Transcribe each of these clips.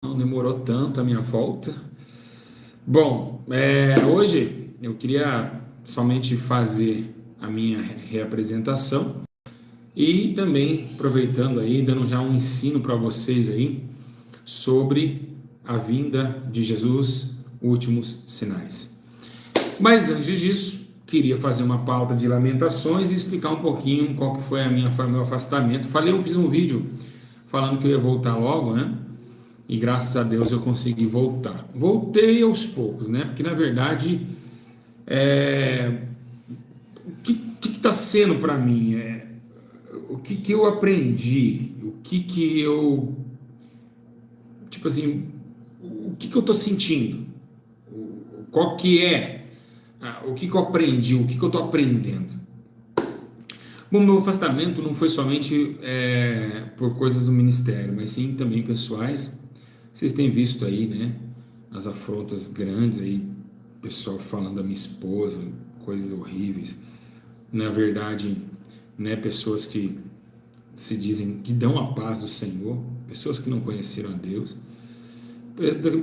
Não demorou tanto a minha volta. Bom, hoje eu queria somente fazer a minha reapresentação e também aproveitando aí, dando já um ensino para vocês aí sobre a vinda de Jesus, últimos sinais. Mas antes disso, queria fazer uma pauta de lamentações e explicar um pouquinho qual que foi meu afastamento. Eu fiz um vídeo falando que eu ia voltar logo, né? E graças a Deus eu consegui voltar. Voltei aos poucos, né? Porque na verdade, o que está sendo para mim? O que eu aprendi? Que eu. Tipo assim, o que eu estou sentindo? Qual que é? O que eu aprendi? O que eu estou aprendendo? Bom, meu afastamento não foi somente por coisas do ministério, mas sim também pessoais. Vocês têm visto aí, né? As afrontas grandes aí, pessoal falando da minha esposa, coisas horríveis. Na verdade, né? Pessoas que se dizem que dão a paz do Senhor, pessoas que não conheceram a Deus,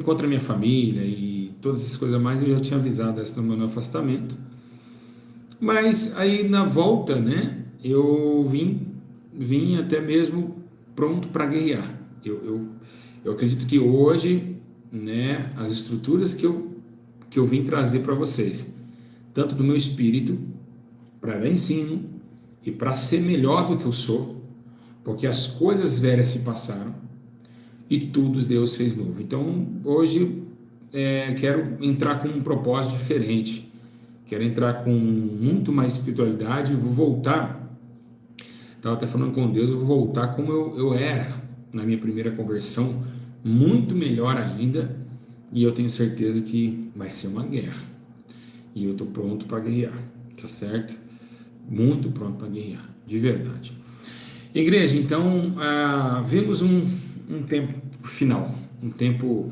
contra a minha família e todas essas coisas mais. Eu já tinha avisado essa no meu afastamento. Mas aí na volta, né? Eu vim até mesmo pronto para guerrear. Eu acredito que hoje, né, as estruturas que eu vim trazer para vocês, tanto do meu espírito, para dar ensino e para ser melhor do que eu sou, porque as coisas velhas se passaram e tudo Deus fez novo. Então, hoje, quero entrar com um propósito diferente, quero entrar com muito mais espiritualidade, vou voltar. Estava até falando com Deus, eu vou voltar como eu era na minha primeira conversão, muito melhor ainda, e eu tenho certeza que vai ser uma guerra. E eu estou pronto para guerrear, tá certo? Muito pronto para guerrear, de verdade. Igreja, então, vemos um tempo final, um tempo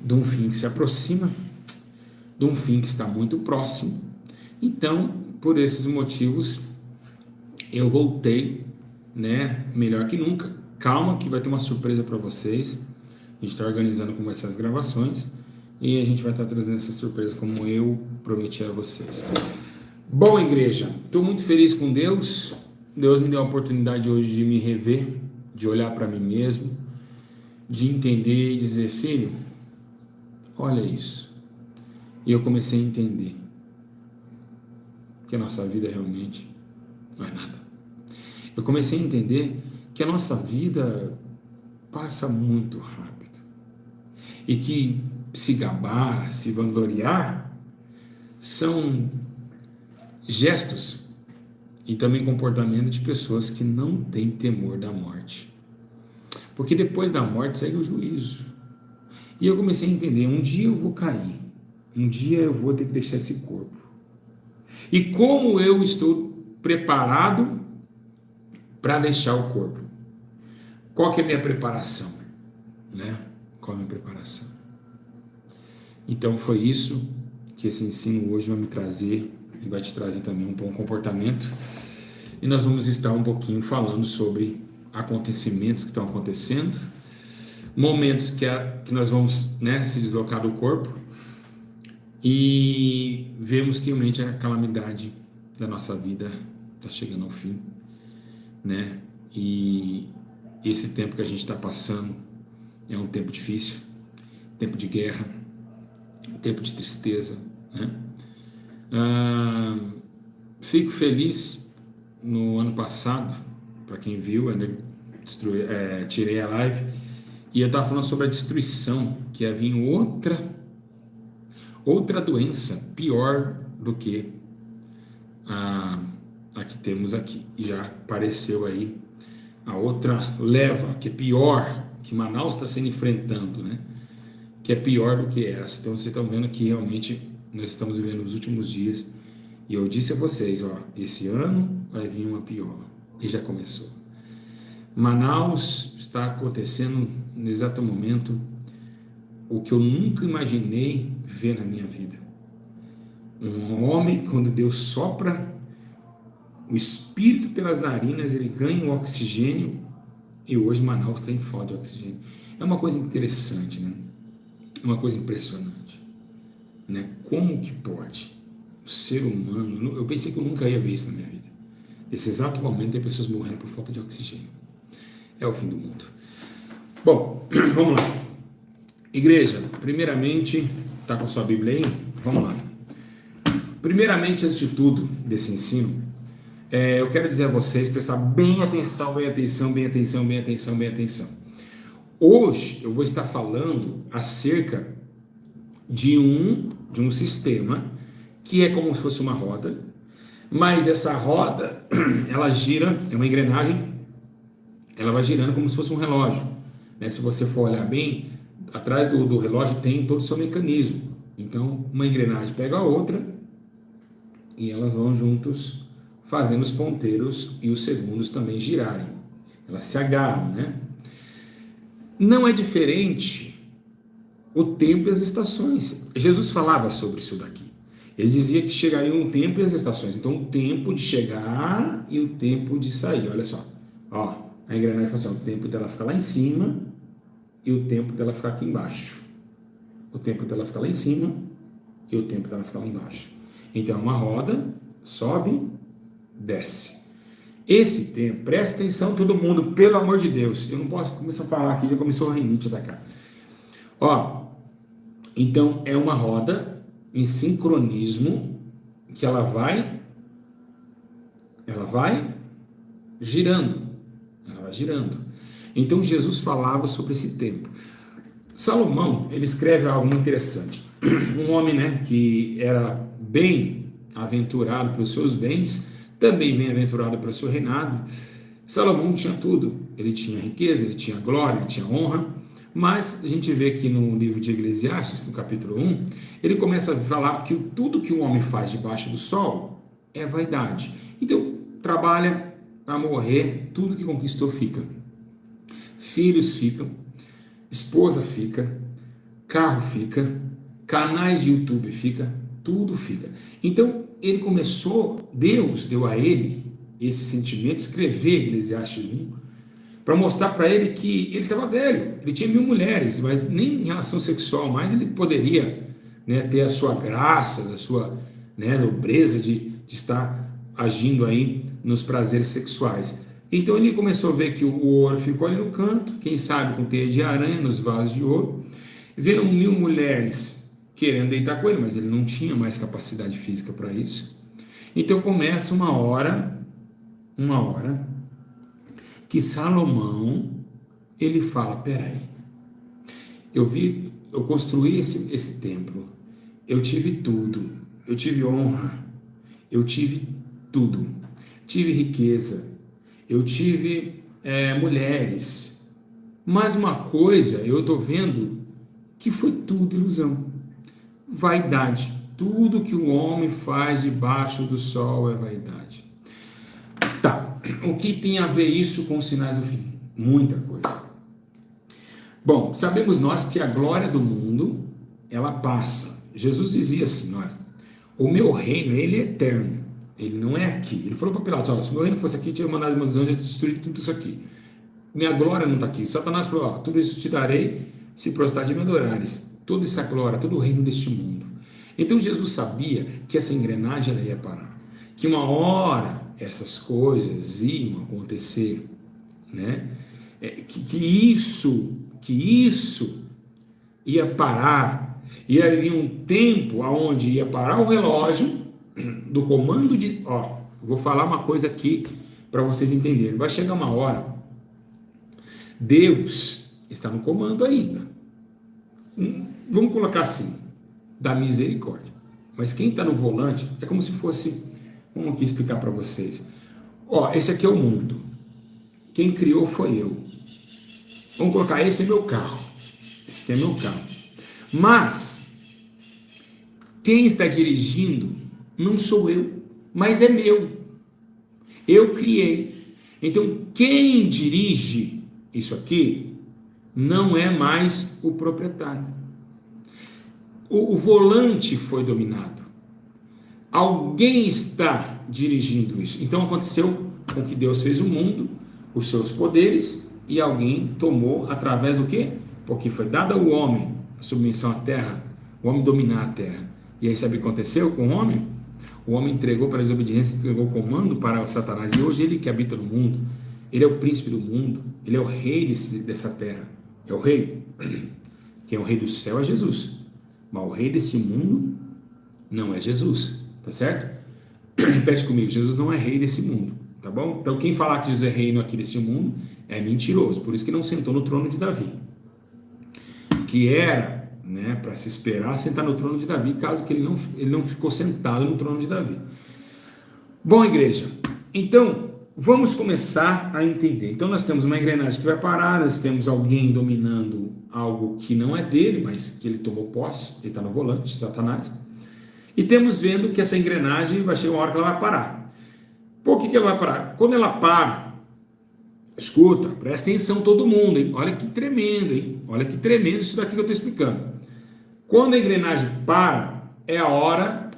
de um fim que se aproxima, de um fim que está muito próximo. Então, por esses motivos, eu voltei, né, melhor que nunca. Calma que vai ter uma surpresa para vocês. A gente está organizando como vai ser as gravações e a gente vai estar trazendo essa surpresa como eu prometi a vocês. Bom, igreja, estou muito feliz com Deus. Deus me deu a oportunidade hoje de me rever, de olhar para mim mesmo, de entender e dizer: filho, olha isso. E eu comecei a entender que a nossa vida realmente não é nada. Eu comecei a entender que a nossa vida passa muito rápido e que se gabar, se vangloriar, são gestos e também comportamento de pessoas que não têm temor da morte. Porque depois da morte segue o juízo. E eu comecei a entender: um dia eu vou cair, um dia eu vou ter que deixar esse corpo. E como eu estou preparado para deixar o corpo? Qual que é a minha preparação? Né? Qual é a minha preparação? Então foi isso que esse ensino hoje vai me trazer e vai te trazer também um bom comportamento. E nós vamos estar um pouquinho falando sobre acontecimentos que estão acontecendo, momentos que nós vamos, né, se deslocar do corpo e vemos que realmente a calamidade da nossa vida está chegando ao fim, né? E esse tempo que a gente está passando é um tempo difícil, tempo de guerra, tempo de tristeza, né? Fico feliz. No ano passado, para quem viu, tirei a live e eu estava falando sobre a destruição, que ia vir outra doença pior do que a que temos aqui. E já apareceu aí a outra leva, que é pior, que Manaus está sendo enfrentando, né? Que é pior do que essa. Então vocês estão vendo que realmente nós estamos vivendo os últimos dias. E eu disse a vocês, ó, esse ano vai vir uma pior. E já começou. Manaus está acontecendo no exato momento o que eu nunca imaginei ver na minha vida. Um homem, quando Deus sopra o espírito pelas narinas, ele ganha o oxigênio, e hoje Manaus está em falta de oxigênio. É uma coisa interessante, né? É uma coisa impressionante, né? Como que pode o ser humano... Eu pensei que eu nunca ia ver isso na minha vida. Nesse exato momento tem pessoas morrendo por falta de oxigênio. É o fim do mundo. Bom, vamos lá. Igreja, primeiramente, está com sua Bíblia aí? Vamos lá. Primeiramente, antes de tudo, desse ensino, eu quero dizer a vocês, prestar bem atenção, bem atenção, bem atenção, bem atenção, bem atenção. Hoje eu vou estar falando acerca de um sistema que é como se fosse uma roda, mas essa roda, ela gira, é uma engrenagem, ela vai girando como se fosse um relógio, né? Se você for olhar bem, atrás do relógio tem todo o seu mecanismo. Então, uma engrenagem pega a outra e elas vão juntos fazendo os ponteiros e os segundos também girarem. Elas se agarram, né? Não é diferente o tempo e as estações. Jesus falava sobre isso daqui. Ele dizia que chegaria um tempo e as estações. Então, o tempo de chegar e o tempo de sair. Olha só. Ó, a engrenagem fala assim, o tempo dela ficar lá em cima e o tempo dela ficar aqui embaixo. O tempo dela ficar lá em cima e o tempo dela ficar lá embaixo. Então, é uma roda, sobe, desce. Esse tempo, presta atenção todo mundo, pelo amor de Deus. Eu não posso começar a falar aqui, já começou a rinite a atacar. Ó, então é uma roda em sincronismo que ela vai girando. Ela vai girando. Então Jesus falava sobre esse tempo. Salomão, ele escreve algo muito interessante. Um homem, né, que era bem aventurado pelos seus bens, também bem-aventurado pelo seu reinado. Salomão tinha tudo, ele tinha riqueza, ele tinha glória, ele tinha honra, mas a gente vê aqui no livro de Eclesiastes, no capítulo 1, ele começa a falar que tudo que o homem faz debaixo do sol é vaidade. Então, trabalha para morrer, tudo que conquistou fica. Filhos ficam, esposa fica, carro fica, canais de YouTube fica, tudo fica. Então, ele começou, Deus deu a ele esse sentimento, escrever Eclesiastes 1, para mostrar para ele que ele estava velho, ele tinha 1000 mulheres, mas nem em relação sexual mais ele poderia, né, ter a sua graça, a sua, né, nobreza de estar agindo aí nos prazeres sexuais. Então ele começou a ver que o ouro ficou ali no canto, quem sabe com teia de aranha nos vasos de ouro, viram 1000 mulheres querendo deitar com ele, mas ele não tinha mais capacidade física para isso. Então começa uma hora que Salomão, ele fala, peraí, eu construí esse templo, eu tive tudo, eu tive honra, eu tive tudo, tive riqueza, eu tive mulheres, mas uma coisa eu estou vendo que foi tudo ilusão. Vaidade. Tudo que o homem faz debaixo do sol é vaidade. Tá. O que tem a ver isso com os sinais do fim? Muita coisa. Bom, sabemos nós que a glória do mundo, ela passa. Jesus dizia assim, olha, o meu reino, ele é eterno. Ele não é aqui. Ele falou para Pilatos, olha, se o meu reino fosse aqui, tinha mandado meus anjos destruir tudo isso aqui. Minha glória não está aqui. Satanás falou, ó, tudo isso te darei se prostrar de me adorares. Toda essa glória, todo o reino deste mundo. Então Jesus sabia que essa engrenagem ela ia parar, que uma hora essas coisas iam acontecer, né? Que isso ia parar, ia vir um tempo aonde ia parar o relógio do comando de, vou falar uma coisa aqui para vocês entenderem. Vai chegar uma hora, Deus está no comando ainda. Vamos colocar assim, da misericórdia. Mas quem está no volante é como se fosse, vamos aqui explicar para vocês. Esse aqui é o mundo. Quem criou foi eu. Vamos colocar, esse é meu carro. Esse aqui é meu carro. Mas, quem está dirigindo não sou eu, mas é meu. Eu criei. Então, quem dirige isso aqui não é mais o proprietário. O volante foi dominado. Alguém está dirigindo isso. Então aconteceu com que Deus fez o mundo, os seus poderes, e alguém tomou através do quê? porque foi dada ao homem a submissão à terra, o homem dominar a terra. E aí sabe o que aconteceu com o homem? O homem entregou para a desobediência, entregou o comando para o Satanás, e hoje ele que habita no mundo, ele é o príncipe do mundo, ele é o rei dessa terra, é o rei. Quem é o rei do céu é Jesus, mas o rei desse mundo não é Jesus, tá certo? Repete comigo, Jesus não é rei desse mundo, tá bom? Então quem falar que Jesus é reino aqui desse mundo é mentiroso, por isso que não sentou no trono de Davi, que era, né, para se esperar sentar no trono de Davi, caso que ele não ficou sentado no trono de Davi. Bom, igreja, então vamos começar a entender. Então nós temos uma engrenagem que vai parar, nós temos alguém dominando algo que não é dele, mas que ele tomou posse, ele está no volante, Satanás, e temos vendo que essa engrenagem vai chegar uma hora que ela vai parar. Por que ela vai parar? Quando ela para, escuta, presta atenção todo mundo, hein? Olha que tremendo, hein? Olha que tremendo isso daqui que eu estou explicando. Quando a engrenagem para, é a hora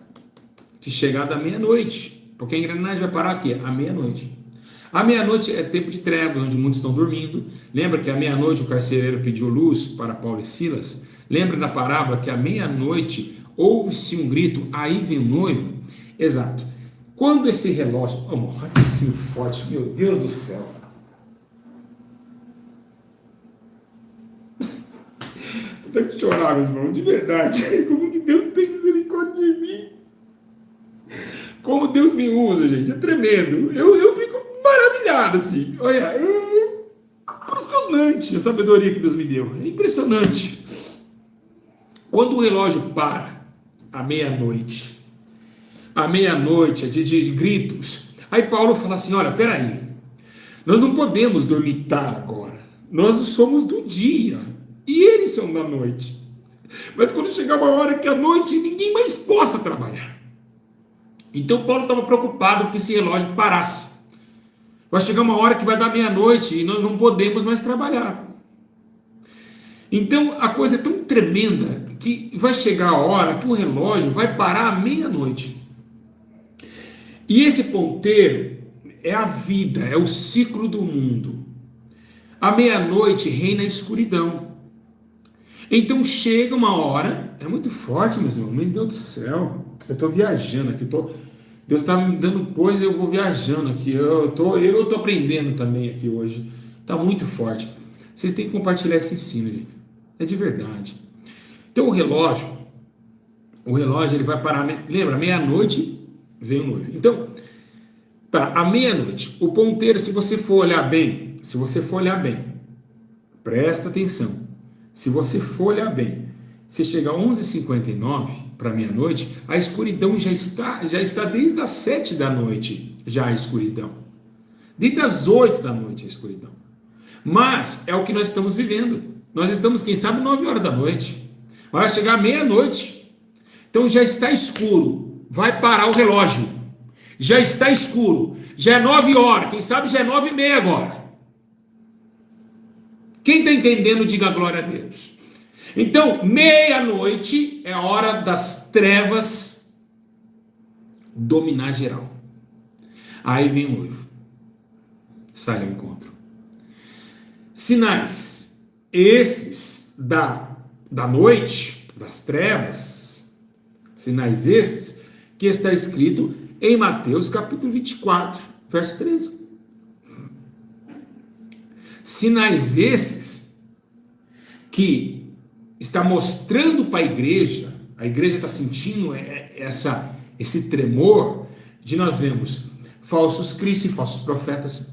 de chegar da meia-noite, porque a engrenagem vai parar aqui, à meia-noite. A meia-noite é tempo de trevas, onde muitos estão dormindo. Lembra que à meia-noite o carcereiro pediu luz para Paulo e Silas? Lembra da parábola que à meia-noite ouve-se um grito, aí vem o noivo? Exato. Quando esse relógio... Amor, olha que sino forte, meu Deus do céu. Tem que chorar, meus irmãos, de verdade. Como que Deus tem misericórdia de mim? Como Deus me usa, gente, é tremendo. Eu fico maravilhado, assim. Olha, é impressionante a sabedoria que Deus me deu. É impressionante. Quando o relógio para, à meia-noite é de gritos. Aí Paulo fala assim, olha, peraí, nós não podemos dormitar agora. Nós não somos do dia. E eles são da noite. Mas quando chegar uma hora que a noite ninguém mais possa trabalhar. Então Paulo estava preocupado que esse relógio parasse. Vai chegar uma hora que vai dar meia-noite e nós não podemos mais trabalhar. Então a coisa é tão tremenda que vai chegar a hora que o relógio vai parar à meia-noite. E esse ponteiro é a vida, é o ciclo do mundo. À meia-noite reina a escuridão. Então chega uma hora, é muito forte, meus irmãos, meu Deus do céu, eu estou viajando aqui, Deus está me dando coisa e eu vou viajando aqui, eu estou aprendendo também aqui hoje, está muito forte. Vocês têm que compartilhar esse ensino, gente, é de verdade. Então o relógio ele vai parar, lembra, meia-noite vem o noivo. Então, tá, à meia-noite, o ponteiro, se você for olhar bem, presta atenção. Se você for olhar bem, se chegar 11h59 para meia-noite, a escuridão já está desde as 7 da noite, já a escuridão. Desde as 8 da noite a escuridão. Mas é o que nós estamos vivendo. Nós estamos, quem sabe, 9 horas da noite. Vai chegar meia-noite. Então já está escuro. Vai parar o relógio. Já está escuro. Já é 9 horas. Quem sabe já é 9h30 agora. Quem está entendendo, diga glória a Deus. Então, meia-noite é a hora das trevas dominar geral. Aí vem o noivo. Sai ao encontro. Sinais esses da noite, das trevas, sinais esses que está escrito em Mateus capítulo 24, verso 13. Sinais esses que está mostrando para a igreja está sentindo esse tremor de nós vemos falsos cristos e falsos profetas,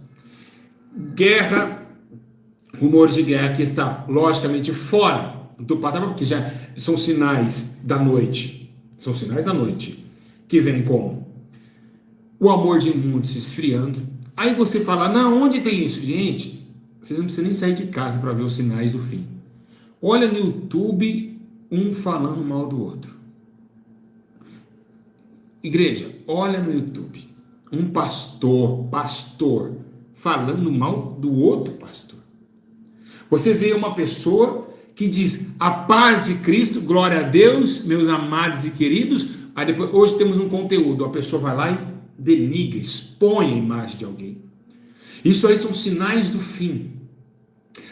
guerra, rumores de guerra que está logicamente fora do patamar, porque já são sinais da noite, que vem como o amor de muitos se esfriando. Aí você fala, não, onde tem isso? Gente, vocês não precisam nem sair de casa para ver os sinais do fim. Olha no YouTube, um falando mal do outro. Igreja, olha no YouTube, um pastor, falando mal do outro pastor. Você vê uma pessoa que diz, a paz de Cristo, glória a Deus, meus amados e queridos. Aí depois, hoje temos um conteúdo, a pessoa vai lá e denigra, expõe a imagem de alguém. Isso aí são sinais do fim.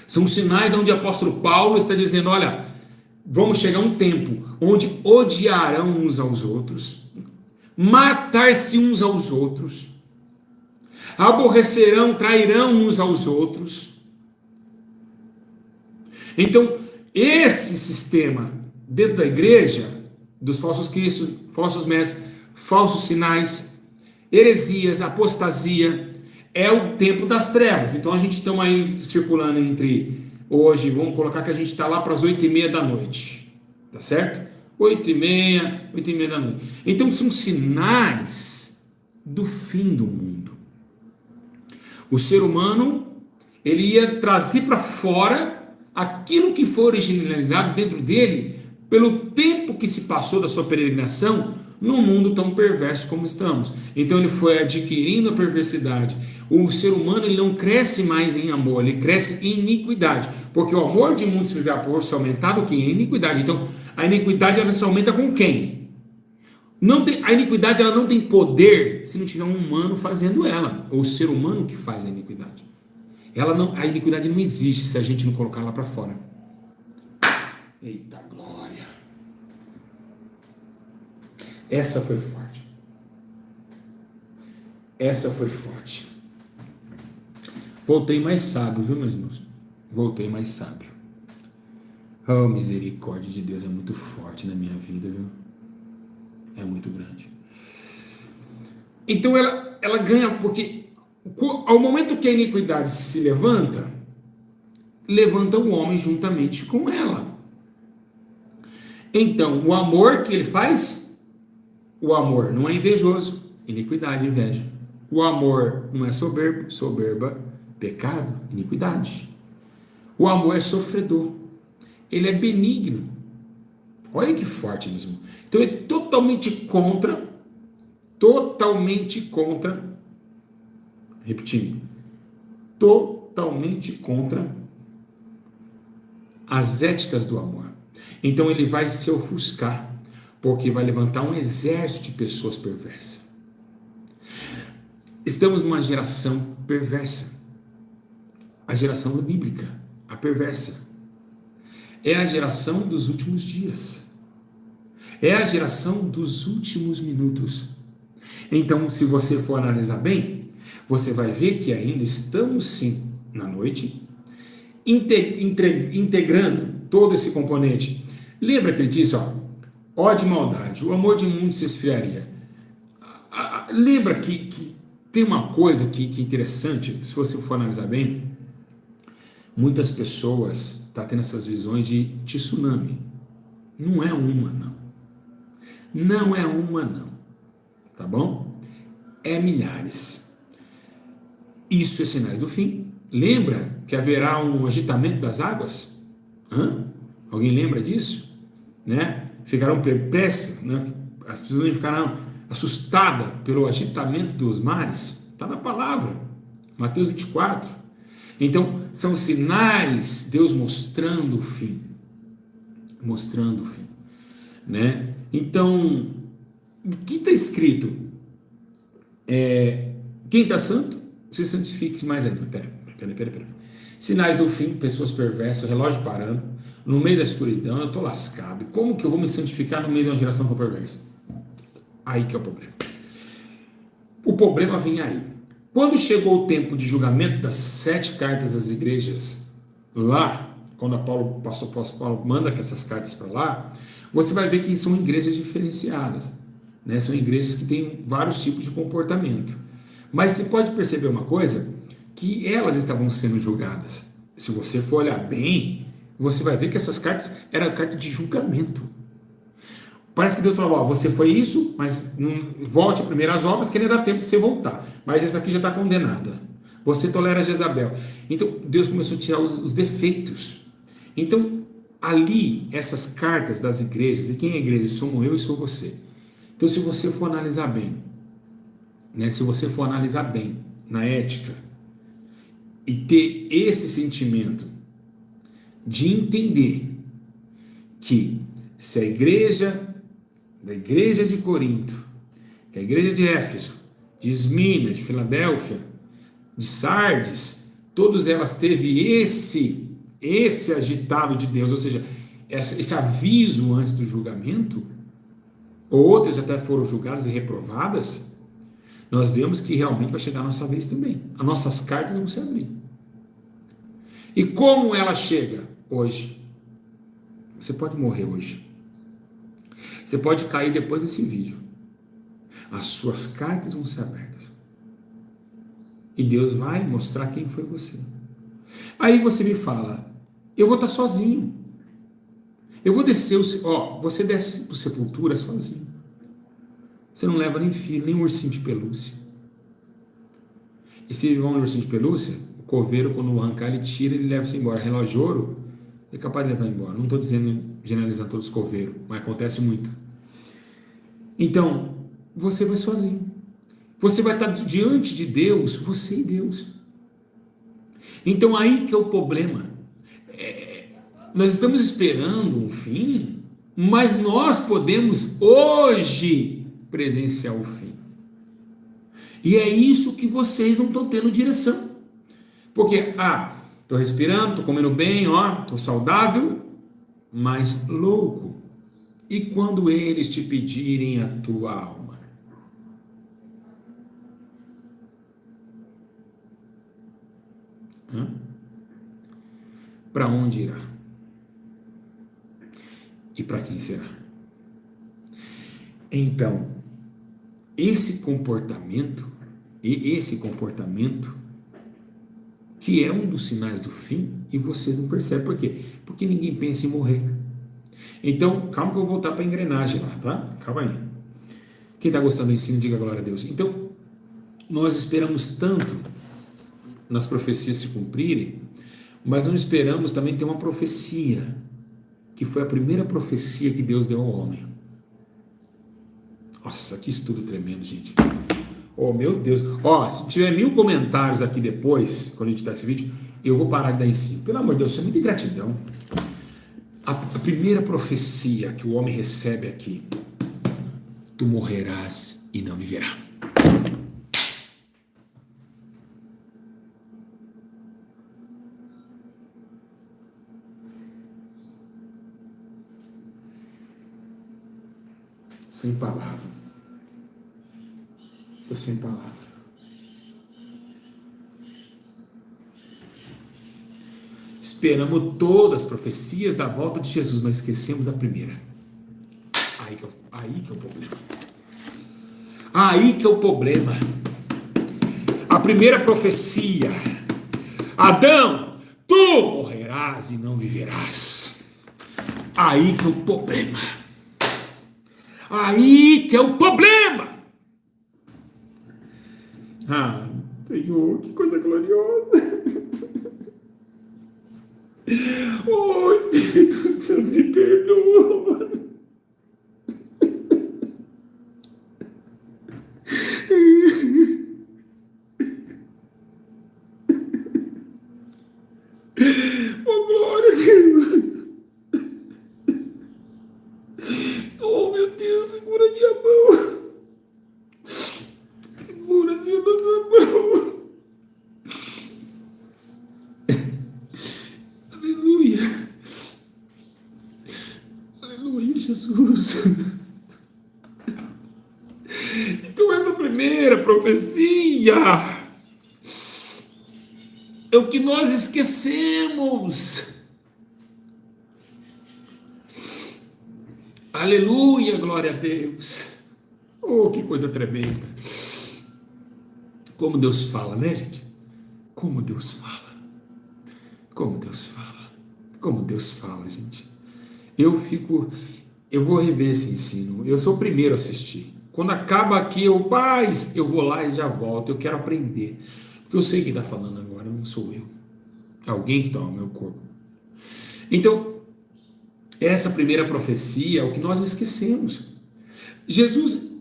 São sinais onde o apóstolo Paulo está dizendo: olha, vamos chegar a um tempo onde odiarão uns aos outros, matar-se uns aos outros, aborrecerão, trairão uns aos outros. Então, esse sistema dentro da igreja, dos falsos cristos, falsos mestres, falsos sinais, heresias, apostasia, é o tempo das trevas. Então a gente está aí circulando entre hoje, vamos colocar que a gente está lá para as 8h30 da noite, tá certo? 8h30 da noite. Então são sinais do fim do mundo. O ser humano, ele ia trazer para fora aquilo que foi originalizado dentro dele pelo tempo que se passou da sua peregrinação num mundo tão perverso como estamos. Então ele foi adquirindo a perversidade. O ser humano, ele não cresce mais em amor, ele cresce em iniquidade, porque o amor de muitos virá por se aumentar do que em iniquidade. Então a iniquidade, ela se aumenta com quem? A iniquidade, ela não tem poder se não tiver um humano fazendo ela, ou o ser humano que faz a iniquidade. A iniquidade não existe se a gente não colocar ela para fora. Eita glória! Essa foi forte. Essa foi forte. Voltei mais sábio, viu, meus irmãos? Voltei mais sábio. Oh, misericórdia de Deus é muito forte na minha vida, viu? É muito grande. Então ela ganha, porque ao momento que a iniquidade se levanta, levanta o homem juntamente com ela. Então, o amor que ele faz, o amor não é invejoso, iniquidade, inveja. O amor não é soberbo, soberba, pecado, iniquidade. O amor é sofredor, ele é benigno. Olha que forte mesmo. Então é totalmente contra, repetindo, totalmente contra as éticas do amor. Então ele vai se ofuscar, porque vai levantar um exército de pessoas perversas. Estamos numa geração perversa, a geração bíblica, a perversa. É a geração dos últimos dias, é a geração dos últimos minutos. Então, se você for analisar bem, você vai ver que ainda estamos sim na noite, integrando todo esse componente. Lembra que ele disse, ódio e maldade, o amor de mundo se esfriaria. Lembra que tem uma coisa que é interessante, se você for analisar bem, muitas pessoas estão tendo essas visões de tsunami. Não é uma, não. Não é uma, não. Tá bom? É milhares. Isso é sinais do fim. Lembra que haverá um agitamento das águas? Alguém lembra disso? Né? Ficarão perplexos, né? As pessoas ficarão assustadas pelo agitamento dos mares. Está na palavra, Mateus 24. Então, são sinais, Deus mostrando o fim. Mostrando o fim. Né? Então, o que está escrito? Quem está santo, se santifique mais ainda. Pera. Sinais do fim, pessoas perversas, relógio parando, no meio da escuridão, eu estou lascado. Como que eu vou me santificar no meio de uma geração tão perversa? Aí que é o problema. O problema vem aí. Quando chegou o tempo de julgamento das 7 cartas às igrejas, lá, quando Paulo manda que essas cartas para lá, você vai ver que são igrejas diferenciadas, né? São igrejas que têm vários tipos de comportamento. Mas você pode perceber uma coisa, que elas estavam sendo julgadas. Se você for olhar bem, você vai ver que essas cartas eram cartas de julgamento. Parece que Deus falou, você foi isso, mas não, volte primeiro às obras, que nem dá tempo de você voltar. Mas essa aqui já está condenada. Você tolera Jezabel. Então, Deus começou a tirar os defeitos. Então, ali, essas cartas das igrejas, e quem é igreja? Somos eu e sou você. Então, se você for analisar bem, né, se você for analisar bem na ética, e ter esse sentimento de entender que se a igreja de Corinto, que a igreja de Éfeso, de Esmirna, de Filadélfia, de Sardes, todas elas teve esse esse agitado de Deus, ou seja, esse aviso antes do julgamento, outras até foram julgadas e reprovadas, nós vemos que realmente vai chegar a nossa vez também. As nossas cartas vão se abrir. E como ela chega? Hoje. Você pode morrer hoje. Você pode cair depois desse vídeo. As suas cartas vão ser abertas. E Deus vai mostrar quem foi você. Aí você me fala, eu vou estar sozinho. Eu vou descer, você desce para a sepultura sozinho. Você não leva nem filho, nem um ursinho de pelúcia. E se vão no ursinho de pelúcia, o coveiro, quando arrancar, ele tira, ele leva-se embora. Relógio de ouro, é capaz de levar embora. Não estou dizendo, generalizando todos os coveiros, mas acontece muito. Então, você vai sozinho. Você vai estar diante de Deus, você e Deus. Então aí que é o problema. Nós estamos esperando um fim, mas nós podemos hoje presenciar o fim. E é isso que vocês não estão tendo direção. Porque, estou respirando, estou comendo bem, estou saudável, mas louco. E quando eles te pedirem a tua alma? Para onde irá? E para quem será? Então, esse comportamento, que é um dos sinais do fim, e vocês não percebem. Por quê? Porque ninguém pensa em morrer. Então, calma que eu vou voltar para a engrenagem lá, tá? Calma aí. Quem está gostando do ensino, diga glória a Deus. Então, nós esperamos tanto nas profecias se cumprirem, mas não esperamos também ter uma profecia, que foi a primeira profecia que Deus deu ao homem. Nossa, que estudo tremendo, gente. Oh, meu Deus. Se tiver 1000 comentários aqui depois, quando a gente tá esse vídeo, eu vou parar de dar ensino. Pelo amor de Deus, isso é muita ingratidão. A primeira profecia que o homem recebe aqui: tu morrerás e não viverás. Sem palavra. Estou sem palavra. Esperamos todas as profecias da volta de Jesus, mas esquecemos a primeira. Aí que é o problema. Aí que é o problema. A primeira profecia: Adão, tu morrerás e não viverás. Aí que é o problema. Aí que é o problema. Senhor, que coisa gloriosa. Oh, Espírito Santo, me perdoa. Oh, glória a Deus. Oh, meu Deus, segura minha mão. Segura assim a nossa mão. Aleluia. Aleluia, Jesus. Então essa primeira profecia é o que nós esquecemos. Aleluia, glória a Deus. Oh, que coisa tremenda. Como Deus fala, né, gente? Como Deus fala. Como Deus fala. Como Deus fala, gente. Eu vou rever esse ensino. Eu sou o primeiro a assistir. Quando acaba aqui, eu vou lá e já volto. Eu quero aprender. Porque eu sei quem está falando agora, não sou eu. É alguém que está no meu corpo. Então, essa primeira profecia é o que nós esquecemos. Jesus,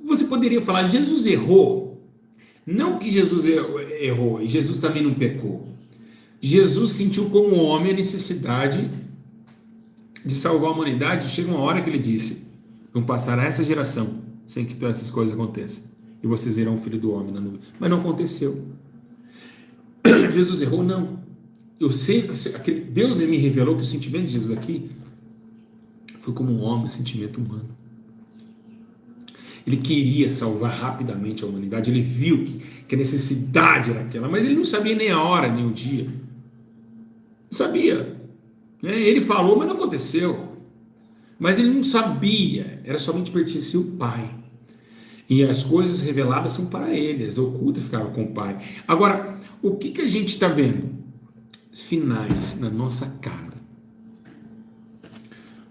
você poderia falar, Jesus errou. Não que Jesus errou, e Jesus também não pecou. Jesus sentiu como homem a necessidade de salvar a humanidade. Chega uma hora que ele disse: não passará essa geração sem que todas essas coisas aconteçam, e vocês verão o Filho do Homem na nuvem. Mas não aconteceu. Jesus errou? Não. eu sei que aquele Deus me revelou que o sentimento de Jesus aqui foi como um homem, um sentimento humano. Ele queria salvar rapidamente a humanidade, ele viu que a necessidade era aquela, mas ele não sabia nem a hora, nem o dia. Não sabia. Né? Ele falou, mas não aconteceu. Mas ele não sabia, era somente pertencia ao Pai. E as coisas reveladas são para ele, as ocultas ficavam com o Pai. Agora, o que a gente está vendo? Finais na nossa cara.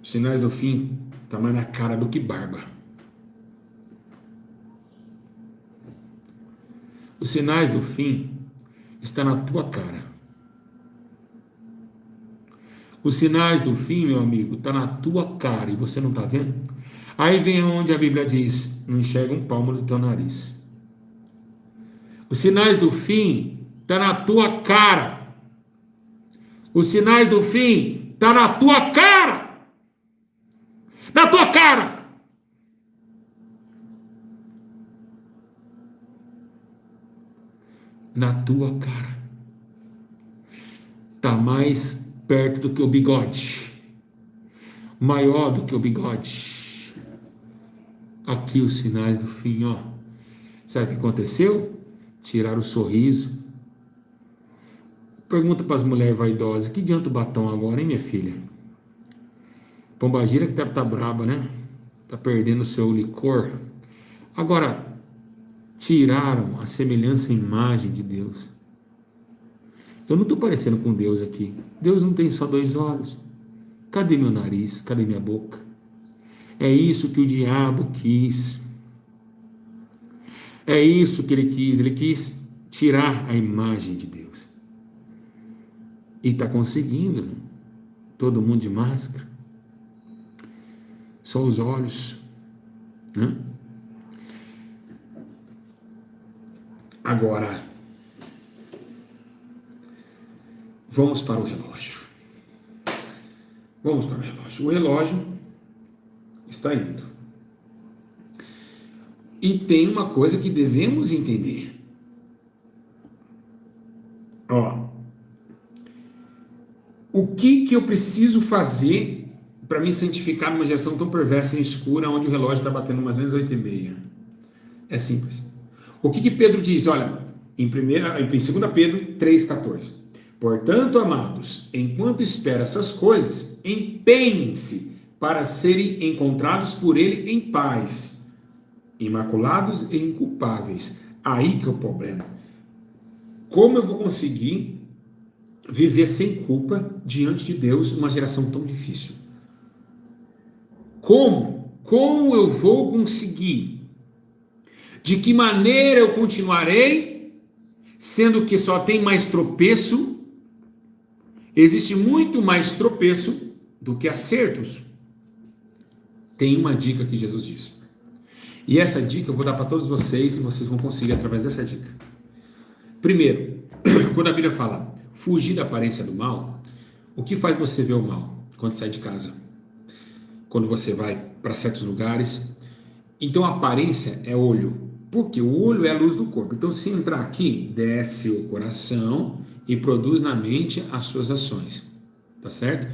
Os sinais do fim estão mais na cara do que barba. Os sinais do fim estão na tua cara. Os sinais do fim, meu amigo, estão na tua cara e você não está vendo? Aí vem onde a Bíblia diz, não enxerga um palmo do teu nariz. Os sinais do fim estão na tua cara. Os sinais do fim estão na tua cara. Na tua cara. Na tua cara. Está mais perto do que o bigode. Maior do que o bigode. Aqui os sinais do fim, ó. Sabe o que aconteceu? Tiraram o sorriso. Pergunta para as mulheres vaidosas, que adianta o batom agora, hein, minha filha? Pombagira que deve estar braba, né? Tá perdendo o seu licor. Agora, tiraram a semelhança e imagem de Deus. Eu não estou parecendo com Deus aqui. Deus não tem só 2 olhos. Cadê meu nariz? Cadê minha boca? É isso que o diabo quis. É isso que ele quis. Ele quis tirar a imagem de Deus. E está conseguindo, né? Todo mundo de máscara. Só os olhos, né? Agora, vamos para o relógio. Vamos para o relógio. O relógio está indo. E tem uma coisa que devemos entender. Ó, o que eu preciso fazer para me santificar numa geração tão perversa e escura, onde o relógio está batendo mais ou menos 8h30? É simples. O que Pedro diz? Olha, em 2 Pedro 3,14. Portanto, amados, enquanto espera essas coisas, empenhem-se para serem encontrados por ele em paz, imaculados e inculpáveis. Aí que é o problema. Como eu vou conseguir viver sem culpa diante de Deus uma geração tão difícil? Como? Como eu vou conseguir? De que maneira eu continuarei, sendo que só tem mais tropeço? Existe muito mais tropeço do que acertos. Tem uma dica que Jesus disse. E essa dica eu vou dar para todos vocês e vocês vão conseguir através dessa dica. Primeiro, quando a Bíblia fala fugir da aparência do mal, o que faz você ver o mal? Quando sai de casa, quando você vai para certos lugares. Então a aparência é olho. Porque o olho é a luz do corpo. Então, se entrar aqui, desce o coração e produz na mente as suas ações. Tá certo?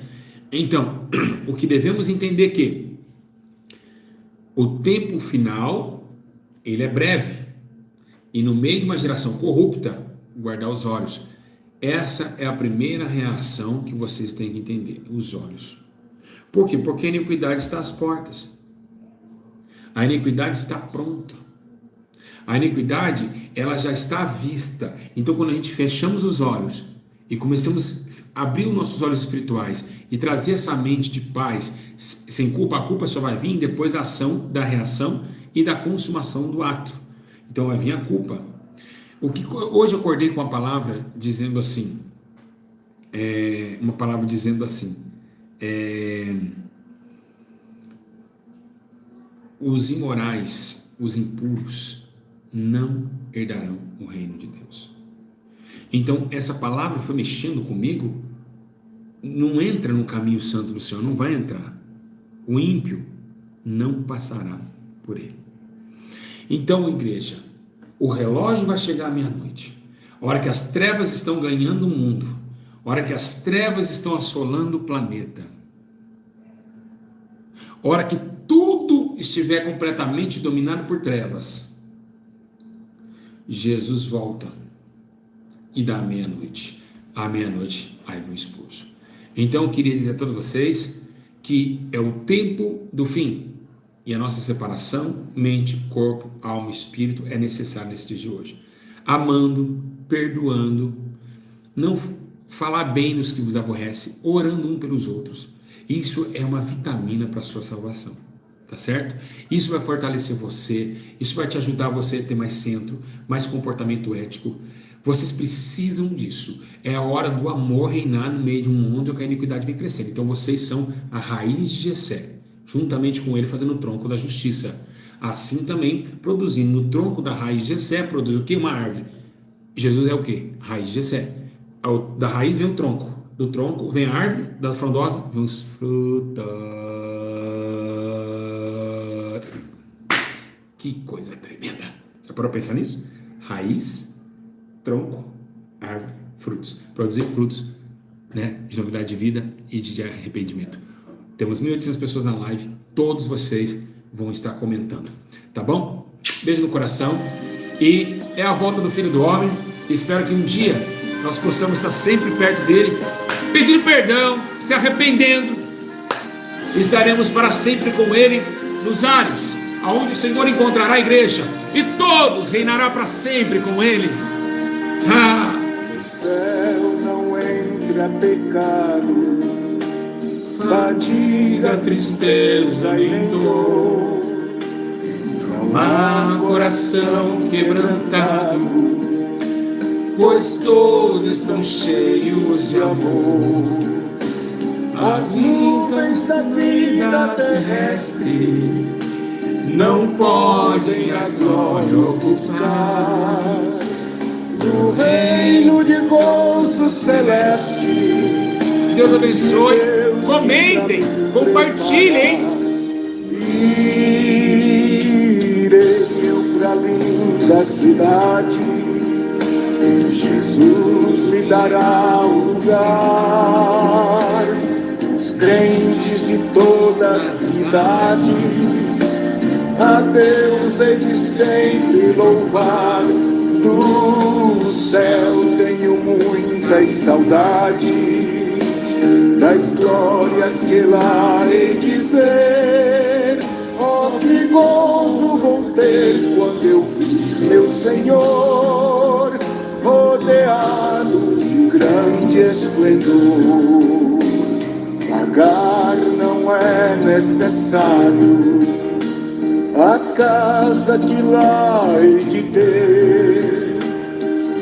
Então, o que devemos entender é que o tempo final, ele é breve. E no meio de uma geração corrupta, guardar os olhos. Essa é a primeira reação que vocês têm que entender, os olhos. Por quê? Porque a iniquidade está às portas. A iniquidade está pronta. A iniquidade, ela já está à vista. Então, quando a gente fechamos os olhos e começamos a abrir os nossos olhos espirituais e trazer essa mente de paz, sem culpa, a culpa só vai vir depois da ação, da reação e da consumação do ato. Então, vai vir a culpa. Hoje eu acordei com uma palavra dizendo assim, os imorais, os impuros, não herdarão o reino de Deus. Então, essa palavra foi mexendo comigo. Não entra no caminho santo do Senhor, não vai entrar. O ímpio não passará por ele. Então, igreja, o relógio vai chegar à meia-noite. A hora que as trevas estão ganhando o mundo, hora que as trevas estão assolando o planeta, hora que tudo estiver completamente dominado por trevas, Jesus volta e dá a meia-noite. À meia-noite, aí vem o esposo. Então eu queria dizer a todos vocês que é o tempo do fim. E a nossa separação, mente, corpo, alma e espírito, é necessária nesse dia de hoje. Amando, perdoando, não falar bem nos que vos aborrece, orando um pelos outros. Isso é uma vitamina para a sua salvação. Tá certo? Isso vai fortalecer você, isso vai te ajudar você a ter mais centro, mais comportamento ético. Vocês precisam disso. É a hora do amor reinar no meio de um mundo em que a iniquidade vem crescendo. Então vocês são a raiz de Jessé, juntamente com ele fazendo o tronco da justiça. Assim também, produzindo no tronco da raiz de Jessé, produz o que? Uma árvore. Jesus é o que? Raiz de Jessé. Da raiz vem o tronco. Do tronco vem a árvore, da frondosa vem os frutos. Que coisa tremenda. Já parou pra pensar nisso? Raiz, tronco, árvore, frutos. Produzir frutos, né, de novidade de vida e de arrependimento. Temos 1.800 pessoas na live. Todos vocês vão estar comentando. Tá bom? Beijo no coração. E é a volta do Filho do Homem. Espero que um dia nós possamos estar sempre perto dele, pedindo perdão, se arrependendo. Estaremos para sempre com ele nos ares, aonde o Senhor encontrará a igreja, e todos reinará para sempre com ele. No céu não entra pecado, fadiga, tristeza e dor. Não há coração quebrantado, pois todos estão cheios de amor. As nuvens da vida terrestre não podem a glória ocultar. No reino de gozo celeste, Deus abençoe. Comentem, compartilhem. Irei eu pra linda cidade, Jesus me dará o lugar. Os crentes de todas as idades, a Deus esse sempre louvar. Do céu tenho muitas saudades das glórias que lá hei de ver. Oh, que gozo vou ter quando eu vi meu Senhor rodeado de grande esplendor. Pagar não é necessário a casa que lá hei de ter,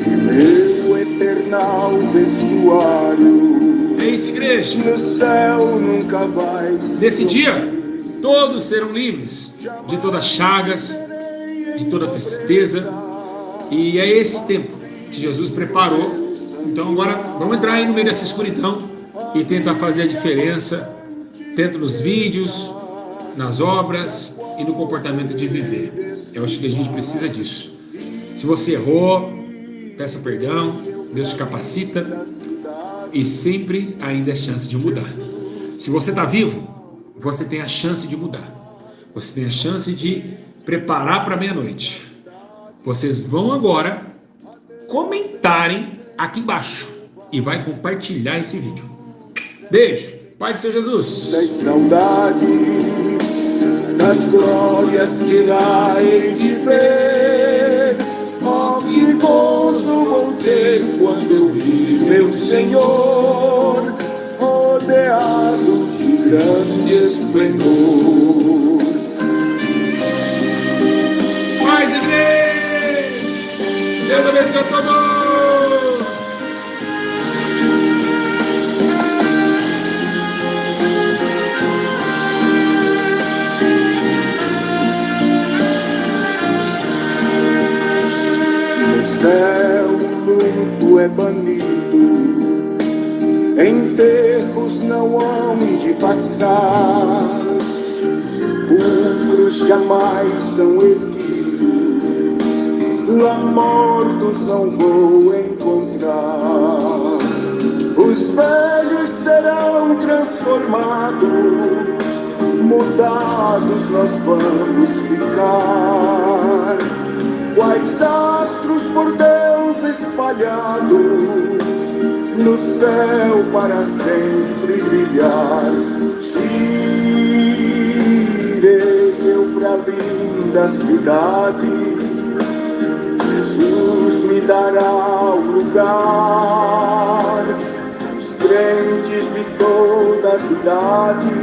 e meu eternal vestuário. É isso, igreja. No céu nunca vai. Nesse dia, todos serão livres de todas as chagas, de toda tristeza. E é esse tempo que Jesus preparou. Então agora vamos entrar aí no meio dessa escuridão e tentar fazer a diferença, tanto nos vídeos, nas obras e no comportamento de viver. Eu acho que a gente precisa disso. Se você errou, peça perdão, Deus te capacita e sempre ainda é chance de mudar. Se você está vivo, você tem a chance de mudar. Você tem a chance de preparar para meia-noite. Vocês vão agora comentarem aqui embaixo e vai compartilhar esse vídeo. Beijo, Pai do Senhor Jesus. Das saudades, das glórias que lá hei de ver. Oh, que gozo vou ter quando eu vi meu Senhor rodeado de grande esplendor. Mais igreja! Deus abençoe a todos! No céu o luto é banido, enterros não hão de passar, outros jamais são erguidos, lá mortos não vou encontrar. Os Os velhos serão transformados, mudados nós vamos ficar, quais astros por Deus espalhados, no céu para sempre brilhar. Irei eu pra linda cidade, Jesus me dará o lugar. Os crentes de toda a cidade,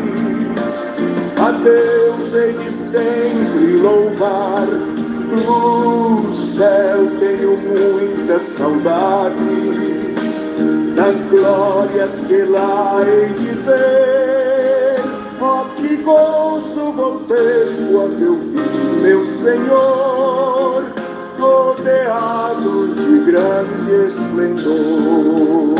a Deus hei de sempre louvar. Do céu tenho muita saudade, das glórias que lá hei de ver. Oh, que gozo vou ter quando eu vi meu Senhor, rodeado de grande esplendor.